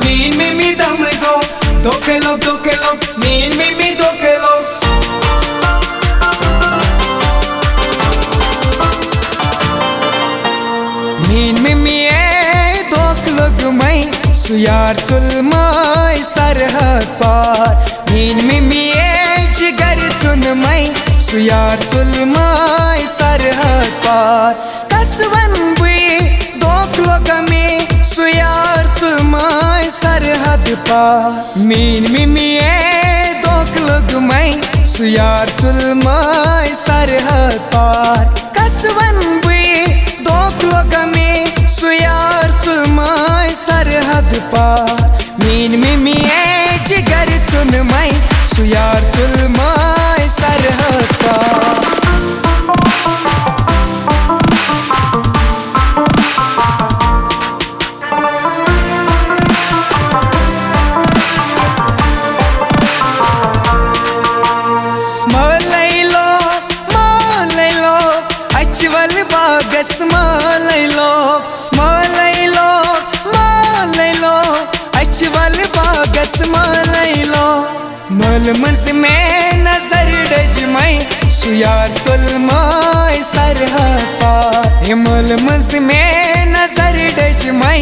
Min mi mi dam go, 2 kilo, min mi mi 2 kilo. Min mi mi e 2 kilo gumai, suyar chulmai sarhat par. Min mi mi e jigar chunmai, suyar chulmai sarhat par. Kaswan bui 2 kilo game, suyar chulmai sarhat par. Min mi mi e 2 kilo gumai, suyar chulmai sarhat par. Kaswan bui 2 kilo game, suyar chulmai sarhat par. Min mi mi e jigar chunmai, suyar chulmai sarhat par. Achwal bagas malailo, malailo, malailo. Achwal bagas malailo. Malmaz mein nazar dajmai, suyar chulmai sarhat par. Malmaz mein nazar dajmai.